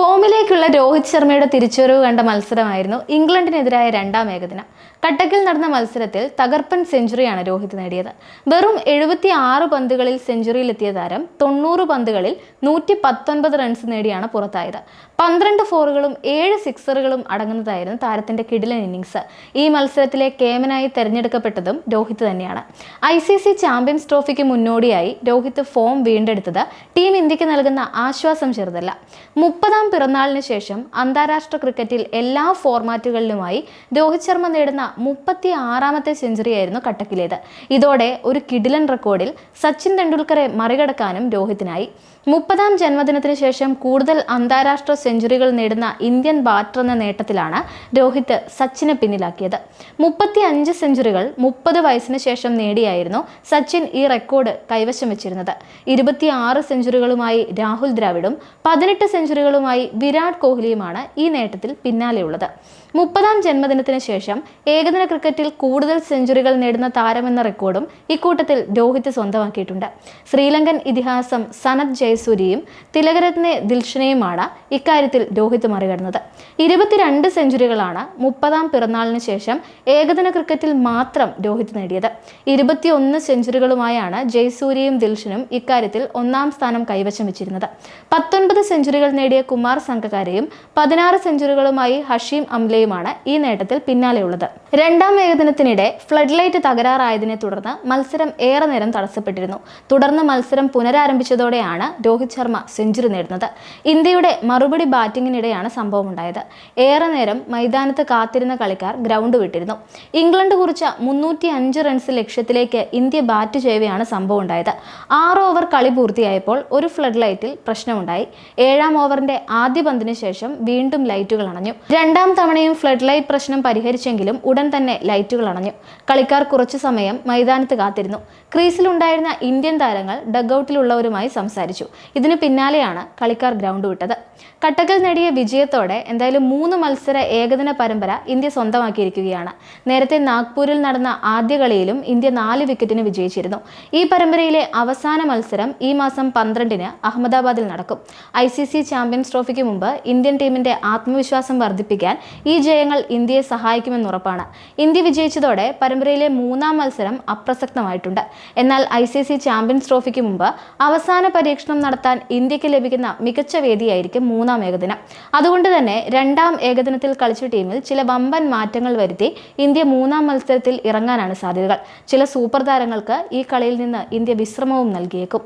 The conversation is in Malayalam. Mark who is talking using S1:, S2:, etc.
S1: ഫോമിലേക്കുള്ള രോഹിത് ശർമ്മയുടെ തിരിച്ചുവരവ് കണ്ട മത്സരമായിരുന്നു ഇംഗ്ലണ്ടിനെതിരായ രണ്ടാം ഏകദിനം. കട്ടക്കിൽ നടന്ന മത്സരത്തിൽ തകർപ്പൻ സെഞ്ചുറിയാണ് രോഹിത് നേടിയത്. വെറും 76 പന്തുകളിൽ സെഞ്ചുറിയിലെത്തിയ താരം 90 പന്തുകളിൽ 119 റൺസ് നേടിയാണ് പുറത്തായത്. 12 ഫോറുകളും 7 സിക്സറുകളും അടങ്ങുന്നതായിരുന്നു താരത്തിന്റെ കിടിലൻ ഇന്നിംഗ്സ്. ഈ മത്സരത്തിലെ കേമനായി തെരഞ്ഞെടുക്കപ്പെട്ടതും രോഹിത് തന്നെയാണ്. ICC ചാമ്പ്യൻസ് ട്രോഫിക്ക് മുന്നോടിയായി രോഹിത് ഫോം വീണ്ടെടുത്തത് ടീം ഇന്ത്യക്ക് നൽകുന്ന ആശ്വാസം ചെറുതല്ല. 30ാം പിറന്നാളിന് ശേഷം അന്താരാഷ്ട്ര ക്രിക്കറ്റിൽ എല്ലാ ഫോർമാറ്റുകളിലുമായി രോഹിത് ശർമ്മ നേടുന്ന 36ാമത്തെ സെഞ്ചുറിയായിരുന്നു കട്ടക്കിലേത്. ഇതോടെ ഒരു കിടിലൻ റെക്കോർഡിൽ സച്ചിൻ തെണ്ടുൽക്കറെ മറികടക്കാനും രോഹിത്തിനായി. 30ാം ജന്മദിനത്തിന് ശേഷം കൂടുതൽ അന്താരാഷ്ട്ര സെഞ്ചുറികൾ നേടുന്ന ഇന്ത്യൻ ബാറ്റർ എന്ന നേട്ടത്തിലാണ് രോഹിത് സച്ചിനെ പിന്നിലാക്കിയത്. 35 സെഞ്ചുറികൾ 30 വയസ്സിന് ശേഷം നേടിയായിരുന്നു സച്ചിൻ ഈ റെക്കോർഡ് കൈവശം വെച്ചിരുന്നത്. 26 സെഞ്ചുറികളുമായി രാഹുൽ ദ്രാവിഡും 18 സെഞ്ചുറികളുമായി വിരാട് കോഹ്ലിയുമാണ് ഈ നേട്ടത്തിൽ പിന്നാലെയുള്ളത്. 30ാം ജന്മദിനത്തിന് ശേഷം ഏകദിന ക്രിക്കറ്റിൽ കൂടുതൽ സെഞ്ചുറികൾ നേടുന്ന താരമെന്ന റെക്കോർഡും ഇക്കൂട്ടത്തിൽ രോഹിത് സ്വന്തമാക്കിയിട്ടുണ്ട്. ശ്രീലങ്കൻ ഇതിഹാസം സനത് ജയസൂര്യയും തിലകരത്നെ ദിൽഷനെയുമാണ് ഇക്കാര്യത്തിൽ രോഹിത് മറികടന്നത്. 22 സെഞ്ചുറികളാണ് 30ാം പിറന്നാളിന് ശേഷം ഏകദിന ക്രിക്കറ്റിൽ മാത്രം രോഹിത് നേടിയത്. 21 സെഞ്ചുറികളുമായാണ് ജയസൂര്യയും ദിൽഷനും ഇക്കാര്യത്തിൽ ഒന്നാം സ്ഥാനം കൈവശം വെച്ചിരുന്നത്. 19 സെഞ്ചുറികൾ നേടിയ കുമാർ സംഗകാരയും 16 സെഞ്ചുറികളുമായി ഹഷീം അംലയുമാണ് ഈ നേട്ടത്തിൽ പിന്നാലെയുള്ളത്. രണ്ടാം ഏകദിനത്തിനിടെ ഫ്ലഡ് ലൈറ്റ് തകരാറായതിനെ തുടർന്ന് മത്സരം ഏറെ നേരം തടസ്സപ്പെട്ടിരുന്നു. തുടർന്ന് മത്സരം പുനരാരംഭിച്ചതോടെയാണ് രോഹിത് ശർമ്മ സെഞ്ചുറി നേടുന്നത്. ഇന്ത്യയുടെ മറുപടി ബാറ്റിംഗിനിടെയാണ് സംഭവം ഉണ്ടായത്. ഏറെ നേരം മൈതാനത്ത് കാത്തിരുന്ന കളിക്കാർ ഗ്രൗണ്ട് വിട്ടിരുന്നു. ഇംഗ്ലണ്ട് കുറിച്ച 305 റൺസ് ലക്ഷ്യത്തിലേക്ക് ഇന്ത്യ ബാറ്റ് ചെയ്യവെയാണ് സംഭവം ഉണ്ടായത്. 6 ഓവർ കളി പൂർത്തിയായപ്പോൾ ഒരു ഫ്ലഡ് ലൈറ്റിൽ പ്രശ്നമുണ്ടായി. 7ാം ഓവറിന്റെ ആദ്യ പന്തിന് ശേഷം വീണ്ടും ലൈറ്റുകൾ അണഞ്ഞു. രണ്ടാം തവണയും ഫ്ലഡ് ലൈറ്റ് പ്രശ്നം പരിഹരിച്ചെങ്കിലും ഉടൻ തന്നെ ലൈറ്റുകൾ അണഞ്ഞു. കളിക്കാർ കുറച്ചു സമയം മൈതാനത്ത് കാത്തിരുന്നു. ക്രീസിലുണ്ടായിരുന്ന ഇന്ത്യൻ താരങ്ങൾ ഡഗ്ഔട്ടിലുള്ളവരുമായി സംസാരിച്ചു. ഇതിനു പിന്നാലെയാണ് കളിക്കാർ ഗ്രൗണ്ട് വിട്ടത്. കട്ടക്കിൽ നേടിയ വിജയത്തോടെ എന്തായാലും 3 മത്സര ഏകദിന പരമ്പര ഇന്ത്യ സ്വന്തമാക്കിയിരിക്കുകയാണ്. നേരത്തെ നാഗ്പൂരിൽ നടന്ന ആദ്യ കളിയിലും ഇന്ത്യ 4 വിക്കറ്റിന് വിജയിച്ചിരുന്നു. ഈ പരമ്പരയിലെ അവസാന മത്സരം ഈ മാസം 12-ന് അഹമ്മദാബാദിൽ നടക്കും. ICC ചാമ്പ്യൻസ് ട്രോഫിക്ക് മുമ്പ് ഇന്ത്യൻ ടീമിന്റെ ആത്മവിശ്വാസം വർദ്ധിപ്പിക്കാൻ ഈ ജയങ്ങൾ ഇന്ത്യയെ സഹായിക്കുമെന്നുറപ്പാണ്. ഇന്ത്യ വിജയിച്ചതോടെ പരമ്പരയിലെ 3ാം മത്സരം അപ്രസക്തമായിട്ടുണ്ട്. എന്നാൽ ICC ചാമ്പ്യൻസ് ട്രോഫിക്ക് മുമ്പ് അവസാന പരീക്ഷണം നടത്താൻ ഇന്ത്യക്ക് ലഭിക്കുന്ന മികച്ച വേദിയായിരിക്കും 3ാം ഏകദിനം. അതുകൊണ്ട് തന്നെ 2ാം ഏകദിനത്തിൽ കളിച്ച ടീമിൽ ചില വമ്പൻ മാറ്റങ്ങൾ വരുത്തി ഇന്ത്യ 3ാം മത്സരത്തിൽ ഇറങ്ങാനാണ് സാധ്യതകൾ. ചില സൂപ്പർ താരങ്ങൾക്ക് ഈ കളിയിൽ നിന്ന് ഇന്ത്യ വിശ്രമവും നൽകിയേക്കും.